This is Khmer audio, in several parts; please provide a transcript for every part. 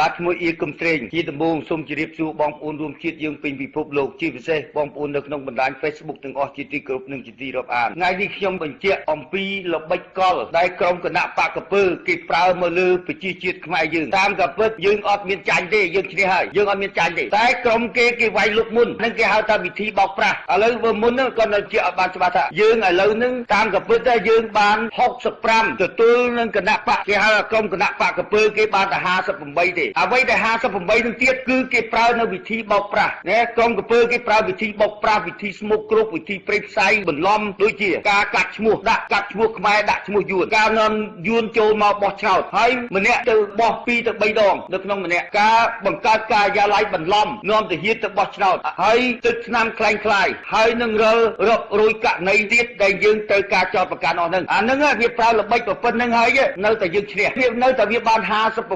បាទឈ្មោះអៀកុំត្រេងជាដំបូងសូមជម្រាបសួរបងប្អូនរួមជាតិយើងពេញពិភពលោកជាពិសេសបងប្អូននៅក្នុងបណ្ដាញ Facebook ទាំងអស់ជាទីគោរពនិងជាទីរាប់អានថ្ងៃនេះខ្ញុំបញ្ជាក់អំពីល្បិចកលដែលក្រុមគណៈបកកពើគេប្រើមកលើប្រជាជាតិខ្មែរយើងតាមការពិតយើងអត់មានចាញ់ទេយើងឈ្នះហើយយើងអត់មានចាញ់ទេតែក្រុមគេវាយលុកមុននឹងគេហៅថាវិធីបោកប្រាស់ឥឡូវបើមុនហ្នឹងគាត់នៅជាអត់បានច្បាស់ថាយើងឥឡូវហ្នឹងតាមការពិតតែយើងបាន65ទទួលនឹងគណៈបកគេហៅក្រុមគណៈបកកពើគេបានតែ58ទេអ្វីដែល58នឹងទៀតគឺគេប្រើនៅវិធីបោកប្រាស់ណាក្រុមកពើគេប្រើវិធីបោកប្រាស់វិធីស្មុកគ្រប់វិធីព្រៃផ្សៃបន្លំដូចជាការកាត់ឈ្មោះដាក់កាត់ឈ្មោះខ្មែរដាក់ឈ្មោះយួនការនាំយួនចូលមកបោះឆ្នោតហើយម្នាក់ទៅបោះ2ទៅ3ដងនៅក្នុងម្នាក់ការបង្កើតការិយាល័យបន្លំនាំទាហានទៅបោះឆ្នោតហើយទឹកឆ្នាំคล้ายហើយនឹងរលរករួយករណីទៀតដែលយើងត្រូវការចោទប្រកាន់អស់ហ្នឹងអាហ្នឹងវាប្រើល្បិចប៉ុណ្្នឹងហើយនៅតែយើងឈ្នះវានៅតែវាបាន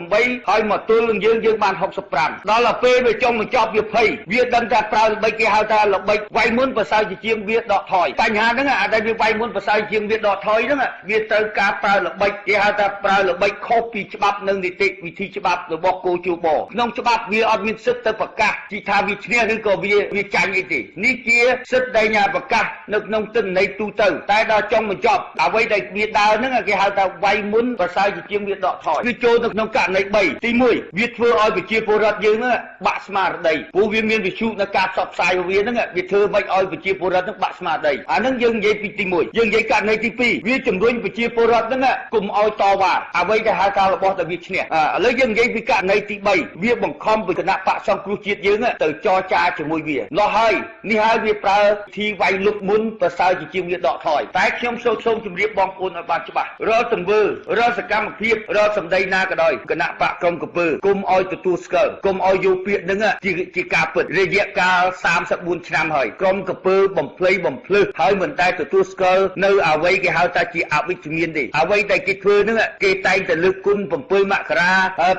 58ហើយមកទល់នឹងយើងបាន65ដល់ទៅពេលវាចុងបញ្ចប់វាភ័យវាដឹងថាប្រើល្បិចគេហៅថាល្បិចវាយមុនប្រសើរជាងវាដកថយបញ្ហាហ្នឹងអាដែលវាវាយមុនប្រសើរជាងវាដកថយហ្នឹងវាត្រូវការប្រើល្បិចគេហៅថាប្រើល្បិចខុសពីច្បាប់និងនីតិវិធីច្បាប់របស់គោជបក្នុងច្បាប់វាអត់មានសិទ្ធិទៅប្រកាសទីថាវាឈ្នះឬក៏វាចាញ់អីទេនេះជាសិទ្ធិដែលប្រកាសនៅក្នុងទិន្នន័យទូទៅតែដល់ចុងបញ្ចប់អ្វីដែលវាដើរហ្នឹងគេហៅថាវាយមុនប្រសើរជាងវាដកថយគឺចូលទៅក្នុងករណី3ទី1វាធ្វើឲ្យប្រជាពលរដ្ឋយើងបាក់ស្មារតីព្រោះវាមានវិទ្យុនៅការផ្សព្វផ្សាយរបស់វាហ្នឹងវាធ្វើមិនឲ្យប្រជាពលរដ្ឋហ្នឹងបាក់ស្មារតីអាហ្នឹងយើងនិយាយពីទី1យើងនិយាយករណីទី2វាជំរុញប្រជាពលរដ្ឋហ្នឹងកុំឲ្យតវ៉ាអ្វីដែលហៅថារបស់តែវាឈ្នះឥឡូវយើងនិយាយពីករណីទី3វាបង្ខំពីគណៈបកសង្គ្រោះជាតិយើងទៅចរចាជាមួយវាលោះហើយនេះហើយវាប្រើទីវាយលុកមុនប្រសើរជាងវាដកថយតែខ្ញុំសូមជម្រាបបងប្អូនឲ្យបានច្បាស់រាល់ទង្វើរាល់សកម្មភាពរាល់សម្ដីណាក៏ដោយគណៈបកក្រុមកពើគុំឲ្យទទួលស្គាល់គុំឲ្យយកពាក្យហ្នឹងជាការពិតរយៈកាល34ឆ្នាំហើយក្រុមកពើបំភ្លៃបំភ្លឹះហើយមិនតែទទួលស្គាល់នៅអ្វីគេហៅថាជាអវិជ្ជមានទេអ្វីដែលគេធ្វើហ្នឹងគេតែងតែលើកគុណ7មករា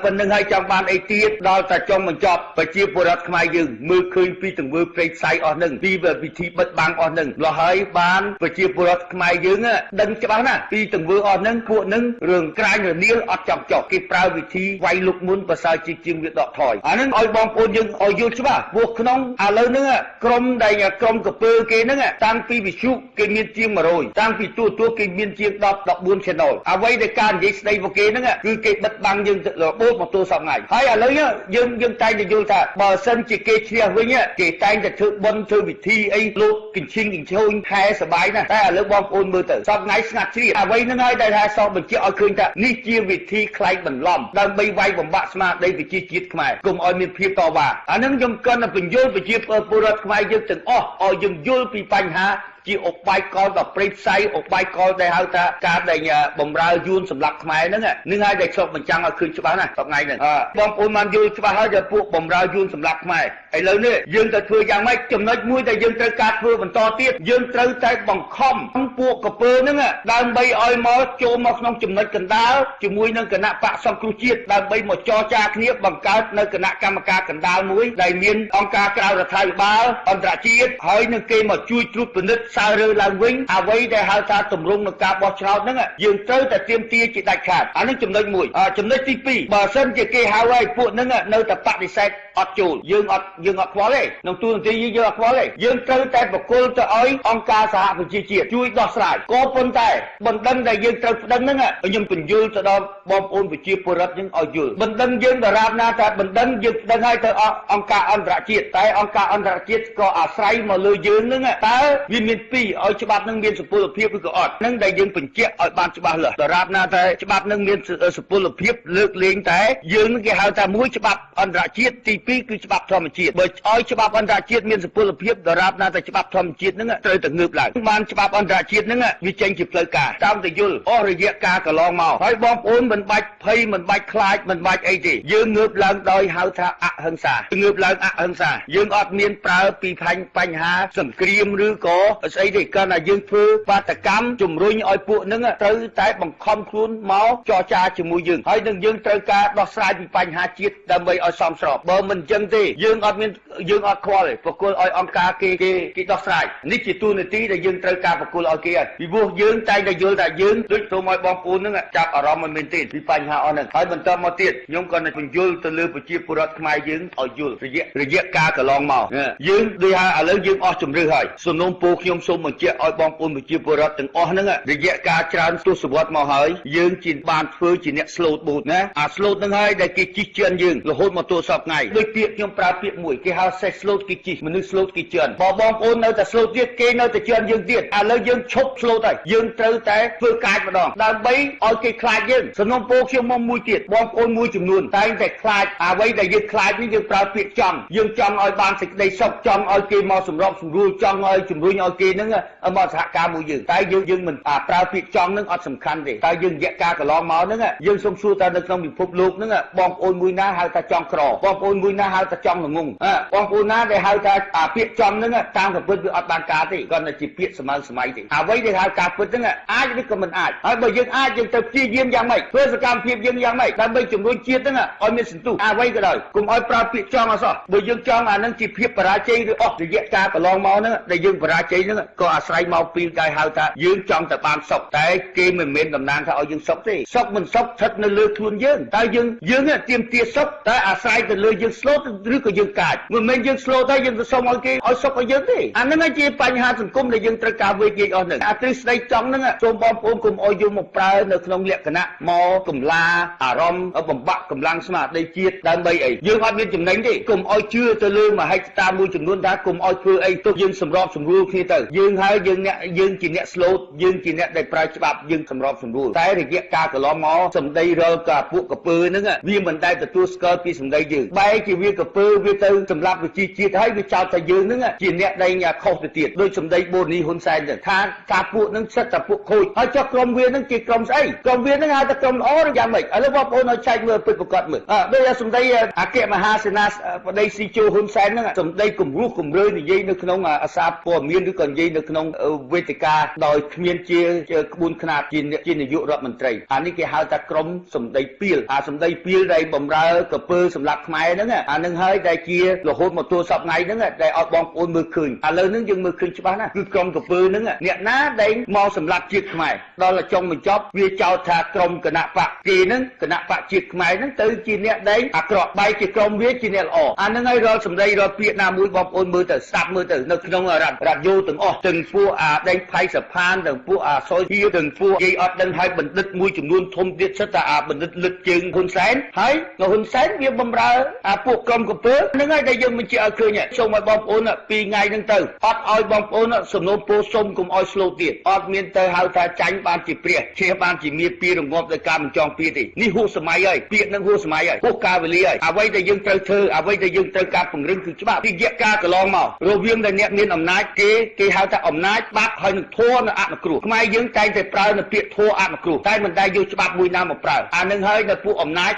ប៉ុណ្្នឹងហើយចង់បានអីទៀតដល់តែចុងបញ្ចប់ប្រជាពលរដ្ឋខ្មែរយើងមើលឃើញពីទង្វើព្រៃផ្សៃអស់ហ្នឹងពីវិធីបិទបាំងអស់ហ្នឹងលោះហើយបានប្រជាពលរដ្ឋខ្មែរយើងដឹងច្បាស់ណាស់ពីទង្វើអស់ហ្នឹងពួកហ្នឹងរឿងក្រាញរនាលអត់ចំចុះគេប្រើវិធីវាយលុកមុនប្រសើរជាងវាដកថយអាហ្នឹងឲ្យបងប្អូនយើងឲ្យយល់ច្បាស់ពួកក្នុងឥឡូវហ្នឹងក្រុមដែលក្រុមកពើគេហ្នឹងតាំងពីវិទ្យុគេមានជាង100តាំងពីទូគេមានជាង14 channel អ្វីដែលការនិយាយស្ដីរបស់គេហ្នឹងគឺគេបិទបាំងយើងរបូតមកទល់សប្តាហ៍ថ្ងៃហើយឥឡូវយើងតែងតែយល់ថាបើសិនជាគេឈ្នះវិញគេតែងតែធ្វើបន់ធ្វើវិធីអីលោកកញ្ឈិងកញ្ជូនខែសបាយណាស់តែឥឡូវបងប្អូនមើលទៅសប្តាហ៍ថ្ងៃស្ងាត់ជ្រាបអ្វីហ្នឹងហើយដែលថាសបញ្ជាក់ឲ្យឃើញថានេះជាវិធីខ្លែងបន្លំដើម្បីវាយបំបាក់ស្មារតីប្រជាជាតិខ្មែរកុំឲ្យមានភាពតវ៉ាអាហ្នឹងខ្ញុំគាត់តែបញ្យល់ប្រជាពលរដ្ឋខ្មែរយើងទាំងអស់ឲ្យយើងយល់ពីបញ្ហាជាឧបាយកលដល់ព្រៃផ្សៃឧបាយកលដែលហៅថាការដែលបំរើយួនសម្រាប់ខ្មែរហ្នឹងនឹងហើយដែលឆ្លុះបញ្ចាំងឲ្យឃើញច្បាស់ណាស់ថ្ងៃហ្នឹងបងប្អូនបានយល់ច្បាស់ហើយថាពួកបំរើយួនសម្រាប់ខ្មែរឥឡូវនេះយើងទៅធ្វើយ៉ាងម៉េចចំណុចមួយដែលយើងត្រូវការធ្វើបន្តទៀតយើងត្រូវតែបង្ខំពួកកពើហ្នឹងដើម្បីឲ្យមកចូលមកក្នុងចំណុចកណ្ដាលជាមួយនឹងគណៈបកសង្គ្រោះជាតិដើម្បីមកចរចាគ្នាបង្កើតនៅគណៈកម្មការកណ្ដាលមួយដែលមានអង្គការក្រៅរដ្ឋាភិបាលអន្តរជាតិហើយនឹងគេមកជួយត្រួតពិនិត្យសើរើឡើងវិញអ្វីដែលហៅថាទម្រង់នៃការបោះឆ្នោតហ្នឹងយើងត្រូវតែត្រៀមទាជាដាច់ខាតអានេះចំណុចមួយចំណុចទី2បើសិនជាគេហៅឲ្យពួកហ្នឹងនៅតែបដិសេធអត់ចូលយើងអត់ខ្វល់ទេក្នុងទូនាទីយើងអត់ខ្វល់ទេយើងត្រូវតែបកគលទៅឲ្យអង្គការសហប្រជាជាតិជួយដោះស្រាយក៏ប៉ុន្តែបណ្ដឹងដែលយើងត្រូវប្តឹងហ្នឹងខ្ញុំបញ្យល់ទៅដល់បងប្អូនប្រជាពលរដ្ឋយើងឲ្យយល់បណ្ដឹងយើងដរាបណាថាបណ្ដឹងយើងប្តឹងឲ្យទៅអង្គការអន្តរជាតិតែអង្គការអន្តរជាតិក៏អាស្រ័យមកលើយើងហ្នឹងតើវាមានពីរឲ្យច្បាប់នឹងមានសុពលភាពឬក៏អត់នឹងដែលយើងបញ្ជាក់ឲ្យបានច្បាស់លាស់ដរាបណាតែច្បាប់នឹងមានសុពលភាពលើកលែងតែយើងគេហៅថាមួយច្បាប់អន្តរជាតិទី2គឺច្បាប់ធម្មជាតិបើឲ្យច្បាប់អន្តរជាតិមានសុពលភាពដរាបណាតែច្បាប់ធម្មជាតិនឹងត្រូវតែងើបឡើងបានច្បាប់អន្តរជាតិនឹងវាចេញជាផ្លូវការតាមតែយល់អស់រយៈកាលកន្លងមកហើយបងប្អូនមិនបាច់ភ័យមិនបាច់ខ្លាចមិនបាច់អីទេយើងងើបឡើងដោយហៅថាអហិង្សាងើបឡើងអហិង្សាយើងអត់មានប្រើពីបញ្ហាសង្គ្រាមឬក៏ ស្អីទេគ្រាន់តែយើងធ្វើបាតកម្មជំរុញឲ្យពួកហ្នឹងត្រូវតែបង្ខំខ្លួនមកចរចាជាមួយយើងហើយនឹងយើងត្រូវការដោះស្រាយពីបញ្ហាជាតិដើម្បីឲ្យសមស្របបើមិនអញ្ចឹងទេយើងអត់ខ្វល់ទេប្រគល់ឲ្យអង្គការគេដោះស្រាយនេះជាទូនាទីដែលយើងត្រូវការប្រគល់ឲ្យគេហើយពីព្រោះយើងតែងតែយល់ថាយើងដូចសូមឲ្យបងប្អូនហ្នឹងចាប់អារម្មណ៍មិនមែនទេពីបញ្ហាអស់ហ្នឹងហើយបន្តមកទៀតខ្ញុំក៏នឹងបញ្យល់ទៅលើប្រជាពលរដ្ឋខ្មែរយើងឲ្យយល់រយៈកាលកន្លងមកយើងដូចថាឥឡូវយើងអស់ជំរឿហើយសំណុំពរខ្ញុំសូមបញ្ជាក់ឲ្យបងប្អូនប្រជាពលរដ្ឋទាំងអស់ហ្នឹងរយៈកាលច្រើនទសវត្សរ៍មកហើយយើងជាបានធ្វើជាអ្នកស្លូតបូតណាអាស្លូតហ្នឹងហើយដែលគេជិះជឿនយើងរហូតមកទល់សពថ្ងៃដូចពាក្យខ្ញុំប្រើពាក្យមួយគេហៅសេះស្លូតគេជិះមនុស្សស្លូតគេជឿនបើបងប្អូននៅតែស្លូតទៀតគេនៅតែជឿនយើងទៀតឥឡូវយើងឈប់ស្លូតហើយយើងត្រូវតែធ្វើកាចម្ដងដើម្បីឲ្យគេខ្លាចយើងសំណុំពរខ្ញុំមកមួយទៀតបងប្អូនមួយចំនួនតែងតែខ្លាចអ្វីដែលយើងខ្លាចនេះយើងប្រើពាក្យចង់យើងចង់ឲ្យបានសេចក្តីសុខចង់ឲ្យគេមកសម្របសម្រួលចង់ឲ្យជំរុញឲ្យគេហ្នឹងមកសហការមួយយើងតែយើងមិនប្រើពាក្យចង់ហ្នឹងអត់សំខាន់ទេតែយើងរយៈកាលកន្លងមកហ្នឹងយើងសូមសួរថានៅក្នុងពិភពលោកហ្នឹងបងប្អូនមួយណាហៅថាចង់ក្របងប្អូនមួយណាហៅថាចង់ល្ងងបងប្អូនណាដែលហៅថាពាក្យចង់ហ្នឹងតាមប្រពន្ធវាអត់បានការទេគាត់តែជាពាក្យសម័យទេអ្វីដែលហៅការពិតហ្នឹងអាចឬក៏មិនអាចហើយបើយើងអាចយើងទៅព្យាយាមយ៉ាងម៉េចធ្វើសកម្មភាពយើងយ៉ាងម៉េចដើម្បីជំរុញជាតិហ្នឹងឲ្យមានសន្ទុះអ្វីក៏ដោយកុំឲ្យប្រើពាក្យចង់អសោះបើយើងចង់អាហ្នឹងជាភាពបរាជ័យឬអស់រយៈកាលកន្លងមកហ្នឹងដែលយើងបរាជ័យហ្នឹងក៏អាស្រ័យមកពីគេហៅថាយើងចង់តែបានសុខតែគេមិនមែនតំណាងថាឲ្យយើងសុខទេសុខមិនសុខស្ថិតនៅលើខ្លួនយើងតែយើងទាមទារសុខតែអាស្រ័យទៅលើយើងស្លូតឬក៏យើងកាចមិនមែនយើងស្លូតតែយើងទៅសុំឲ្យគេឲ្យសុខឲ្យយើងទេអាហ្នឹងជាបញ្ហាសង្គមដែលយើងត្រូវការវេកញែកអស់ហ្នឹងអាទ្រឹស្ដីចង់ហ្នឹងសូមបងប្អូនកុំឲ្យយកមកប្រើនៅក្នុងលក្ខណៈមកកម្លាអារម្មណ៍បំបាក់កម្លាំងស្មារតីជាតិដើម្បីអីយើងអត់មានចំណេញទេកុំឲ្យជឿទៅលើមហិច្ឆតាមួយចំនួនថាកុំឲ្យធ្វើអីទុកយើងសម្របសម្រួលគ្នាទៅយើងហើយយើងជាអ្នកស្លូតយើងជាអ្នកដែលប្រើច្បាប់យើងសម្របសម្រួលតែរយៈកាលកន្លងមកសម្ដីរលកាពួកកពើហ្នឹងវាមិនដែលទទួលស្គាល់ពីសម្ដីយើងបែរជាវាកពើវាទៅសម្លាប់ប្រជាជាតិហើយវាចោទថាយើងហ្នឹងជាអ្នកដែលខុសទៅទៀតដោយសម្ដីបូនីហ៊ុនសែនទៅថាការពួកហ្នឹងសិតតែពួកខូចហើយចុះក្រុមវាហ្នឹងជាក្រុមស្អីក្រុមវាហ្នឹងហៅថាក្រុមល្អឬយ៉ាងម៉េចឥឡូវបងប្អូនឲ្យចែកមើលពិតប្រាកដមើលដោយសម្ដីអគ្គមហាសេនាបតីស៊ីជូហ៊ុនសែនហ្នឹងសម្ដីគំរោះគំរើនិយាយនៅក្នុងអាសាព័ត៌មានឬក៏និយាយនៅក្នុងវេទិកាដោយគ្មានជាក្បួនខ្នាតជានាយករដ្ឋមន្ត្រីអានេះគេហៅថាក្រុមសម្ដីពីលសម្ដីពីលដែលបំរើកពើសម្រាប់ខ្មែរហ្នឹងអានឹងហើយដែលជារហូតមកទល់សពថ្ងៃហ្នឹងដែលឲ្យបងប្អូនមើលឃើញឥឡូវហ្នឹងយើងមើលឃើញច្បាស់ណាស់គឺក្រុមកពើហ្នឹងអ្នកណាដែលមកសម្រាប់ជាតិខ្មែរដល់ចុងបញ្ចប់វាចោទថាក្រុមគណៈបកគេហ្នឹងគណៈបកជាតិខ្មែរហ្នឹងទៅជាអ្នកដែលអាក្រក់បែរជាក្រុមវាជាអ្នកល្អអាហ្នឹងហើយរាល់សម្ដីរាល់ពាក្យណាមួយបងប្អូនមើលទៅស្ដាប់មើលទៅនៅក្នុងរដ្ឋយោទាំងអស់ទាំងពួកដេញផៃសផានទាំងពួកសុយហៀទាំងពួកនិយាយអត់ដឹងហើយបណ្ឌិតមួយចំនួនធំទៀតសិតតែបណ្ឌិតលឹកជើងហ៊ុនសែនហើយហ៊ុនសែនវាបំរើពួកក្រុមកពើហ្នឹងហើយដែលយើងបញ្ជាក់ឲ្យឃើញសូមឲ្យបងប្អូនពីថ្ងៃហ្នឹងទៅអត់ឲ្យបងប្អូនសំណូមពរសុំកុំឲ្យស្លូតទៀតអត់មានទៅហៅថាចាញ់បានជាព្រះឈ្នះបានជាមាពីរងាប់ដោយការមិនចង់ពីទេនេះហួសសម័យហើយពាក្យហ្នឹងហួសសម័យហើយហួសកាលវេលាហើយអ្វីដែលយើងត្រូវធ្វើអ្វីដែលយើងត្រូវការពង្រឹងគឺច្បាប់ពីរយៈកាលកន្លងមករវាងតែអ្នកមានអំណាចគេហៅថាអំណាចបាបហើយនឹងធម៌នៅអនុគ្រោះខ្មែរយើងតែងតែប្រើនៅពាក្យធម៌អនុគ្រោះតែមិនដែលយកច្បាប់មួយណាមកប្រើអានឹងហើយនៅពួកអំណាច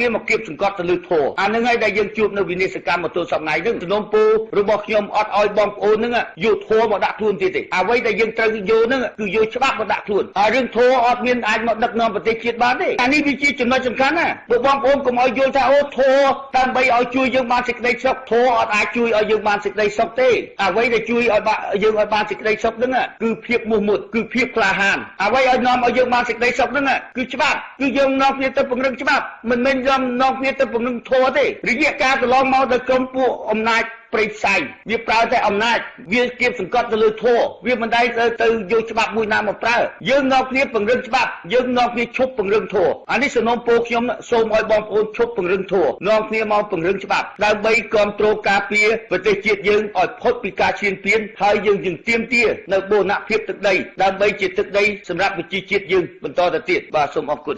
វាមកគៀបសង្កត់ទៅលើធម៌អានឹងហើយដែលយើងជួបនៅវិនិស្សកម្មមកទល់សប្តាហ៍ហ្នឹងសំណុំពររបស់ខ្ញុំអត់ឲ្យបងប្អូនហ្នឹងយកធម៌មកដាក់ខ្លួនទៀតទេអ្វីដែលយើងត្រូវយកហ្នឹងគឺយកច្បាប់មកដាក់ខ្លួនហើយរឿងធម៌អត់មានអាចមកដឹកនាំប្រទេសជាតិបានទេអានេះវាជាចំណុចសំខាន់ណាបើបងប្អូនកុំឲ្យយល់ថាអូធម៌ដើម្បីឲ្យជួយយើងបានសេចក្តីសុខធម៌អត់អាចជួយឲ្យយើងបានសេចក្តីសុខទេអ្វីដែលជួយឲ្យយើងឲ្យបានសេចក្តីសុខហ្នឹងគឺភាពមោះមុតគឺភាពក្លាហានអ្វីឲ្យនាំឲ្យយើងបានសេចក្តីសុខហ្នឹងគឺច្បាប់គឺយើងនាំគ្នាទៅពង្រឹងច្បាប់មិនមែននាំគ្នាទៅពង្រឹងធម៌ទេរយៈកាលកន្លងមកដល់ក្រុមពួកអំណាចព្រៃផ្សៃវាប្រើតែអំណាចវាគៀបសង្កត់ទៅលើធម៌វាមិនដែលទៅយកច្បាប់មួយណាមកប្រើយើងនាំគ្នាពង្រឹងច្បាប់យើងនាំគ្នាឈប់ពង្រឹងធម៌អានេះសំណូមពរខ្ញុំសូមឲ្យបងប្អូនឈប់ពង្រឹងធម៌នាំគ្នាមកពង្រឹងច្បាប់ដើម្បីគ្រប់គ្រងការពារប្រទេសជាតិយើងឲ្យផុតពីការឈានពានហើយយើងទាមទារនៅបូរណភាពទឹកដីដើម្បីជាទឹកដីសម្រាប់ប្រជាជាតិយើងបន្តទៅទៀតបាទសូមអរគុណ